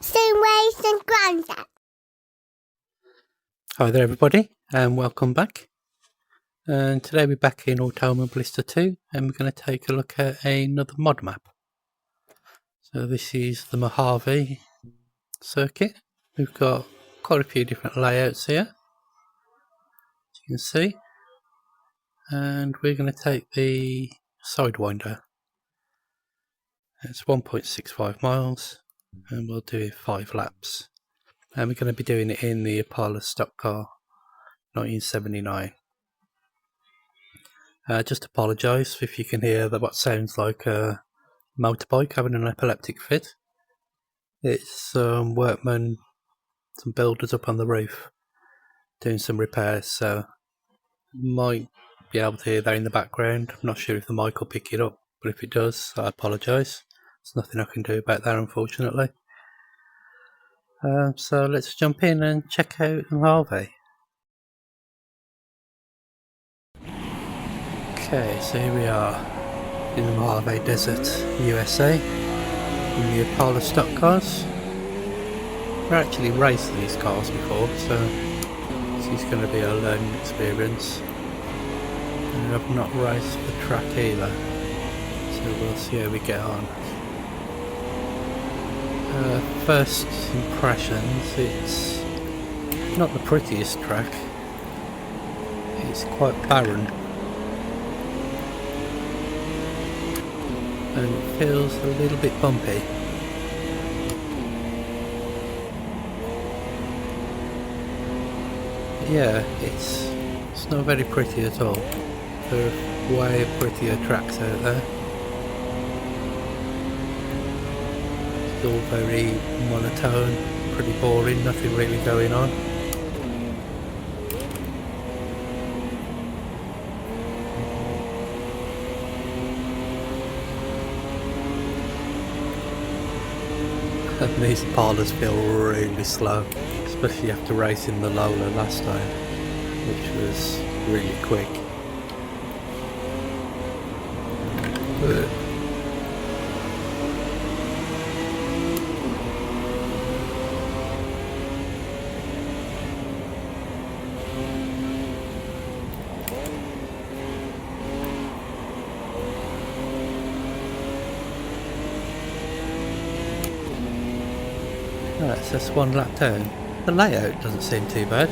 Sideways and Grandad. Hi there everybody and welcome back. And today we're back in Automoblista 2 and we're going to take a look at another mod map. So this is the Mojave circuit. We've got quite a few different layouts here, as you can see. And we're going to take the Sidewinder. It's 1.65 miles and we'll do 5 laps. And we're going to be doing it in the Opala Stock car, 1979. Just apologise if you can hear what sounds like a motorbike having an epileptic fit. It's workmen, some builders up on the roof doing some repairs, so you might be able to hear that in the background. I'm not sure if the mic will pick it up, but if it does, I apologise. There's nothing I can do about that, unfortunately. So let's jump in and check out the Mojave. Okay, so here we are in the Mojave Desert, USA, in the Opala Stock cars. We've actually raced these cars before, so this is going to be a learning experience. And I've not raced the track either, so we'll see how we get on. First impressions, it's not the prettiest track. It's quite barren. And it feels a little bit bumpy. But yeah, it's not very pretty at all. There are way prettier tracks out there. It's all very monotone, pretty boring, nothing really going on. And these Opalas feel really slow, especially after racing the Lola last time, which was really quick. Right, so that's one lap down. The layout doesn't seem too bad.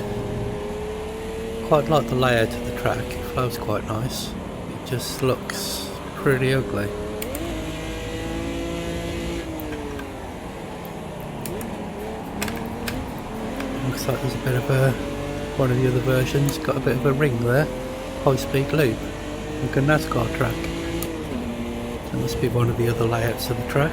Quite like the layout of the track, it flows quite nice. It just looks pretty ugly. Looks like there's a bit of a, one of the other versions got a bit of a ring there. High speed loop, like a NASCAR track. That must be one of the other layouts of the track.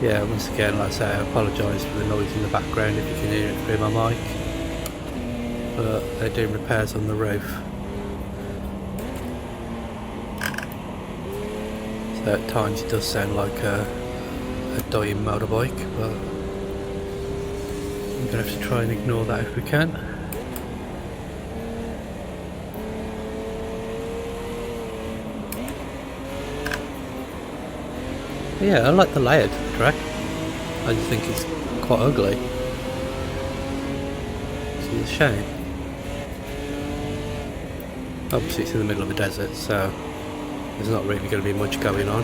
Yeah, once again, like I say, I apologise for the noise in the background if you can hear it through my mic, but they're doing repairs on the roof. So at times it does sound like a dying motorbike, but I'm going to have to try and ignore that if we can. But yeah, I like the layout of the track. I just think it's quite ugly. It's a shame. Obviously it's in the middle of a desert, so there's not really going to be much going on.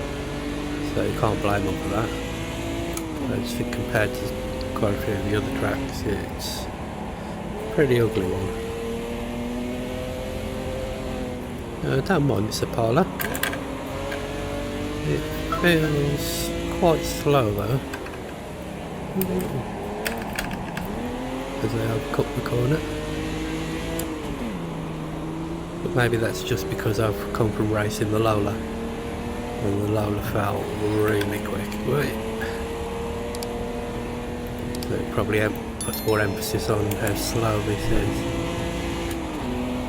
So you can't blame them for that. I just think compared to quite a few of the other tracks, it's a pretty ugly one. I don't mind this Opala. It feels quite slow though, as I have cut the corner. But maybe that's just because I've come from racing the Lola, and the Lola felt really quick. So it probably puts more emphasis on how slow this is.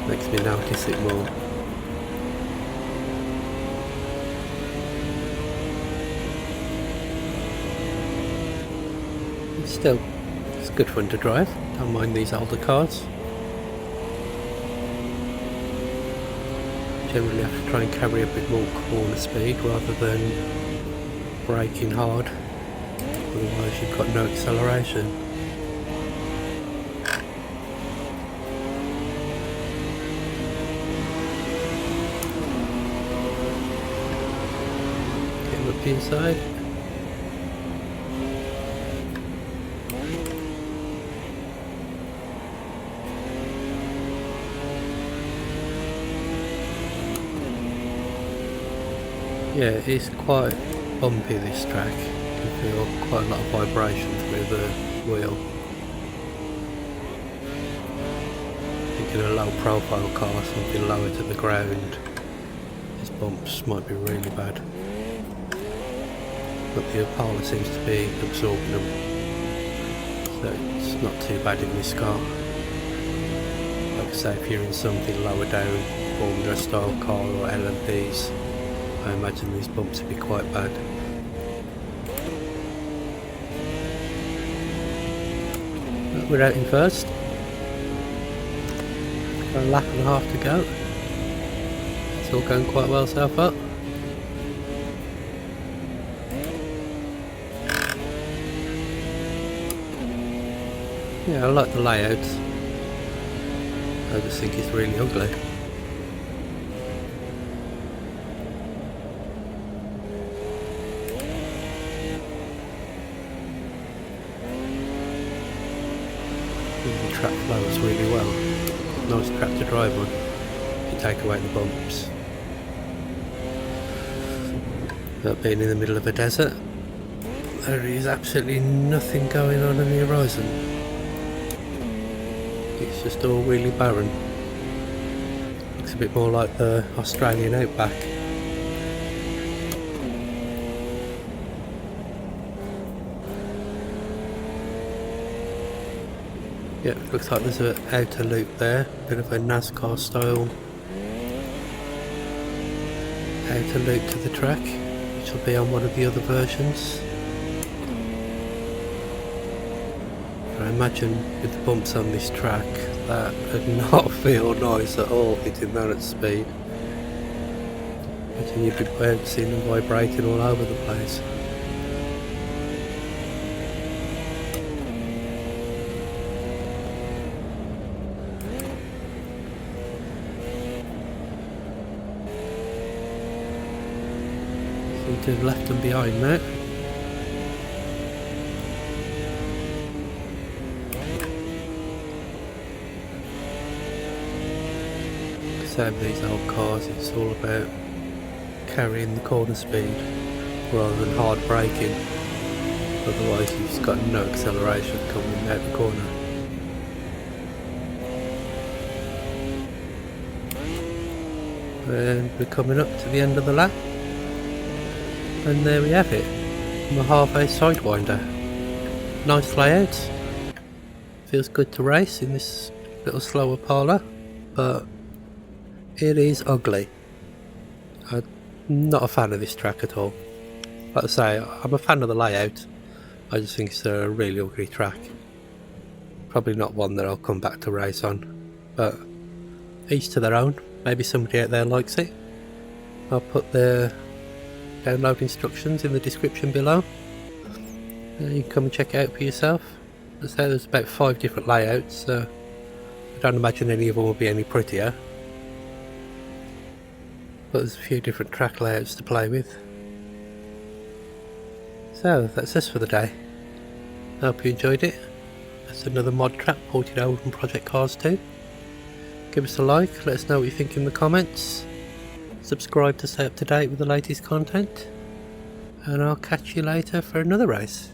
Makes me notice it more. Still, it's good fun to drive. Don't mind these older cars. generally have to try and carry a bit more corner speed rather than braking hard, otherwise you've got no acceleration. Getting up the inside. Yeah, it's quite bumpy, this track. You can feel quite a lot of vibration through the wheel. I think in a low profile car, something lower to the ground, these bumps might be really bad. But the Opala seems to be absorbing them, so it's not too bad in this car. Like I say, if you're in something lower down, Formula style car or LMPs, I imagine these bumps would be quite bad. But we're out in first. Got a lap and a half to go. It's all going quite well so far. Yeah, I like the layout. I just think it's really ugly. The track flows really well. Nice track to drive on if you take away the bumps. But being in the middle of a desert, there is absolutely nothing going on the horizon. It's just all really barren. Looks a bit more like the Australian outback. Yeah, looks like there's an outer loop there, bit of a NASCAR style outer loop to the track, which will be on one of the other versions. I imagine with the bumps on this track, that would not feel nice at all hitting that at speed. Imagine you'd be bouncing and vibrating all over the place. To the left and behind now. So with these old cars, it's all about carrying the corner speed rather than hard braking. Otherwise you've just got no acceleration coming out the corner. And we're coming up to the end of the lap. And there we have it, Mojave Sidewinder. Nice layout, feels good to race in this little slow Opala, but it is ugly. I'm not a fan of this track at all. Like I say, I'm a fan of the layout, I just think it's a really ugly track. Probably not one that I'll come back to race on, but each to their own. Maybe somebody out there likes it. I'll put the download instructions in the description below. You can come and check it out for yourself. As I say, there's about 5 different layouts, so I don't imagine any of them will be any prettier. But there's a few different track layouts to play with. So that's us for the day. I hope you enjoyed it. That's another mod track ported over from Project Cars 2. Give us a like, let us know what you think in the comments. Subscribe to stay up to date with the latest content, and I'll catch you later for another race.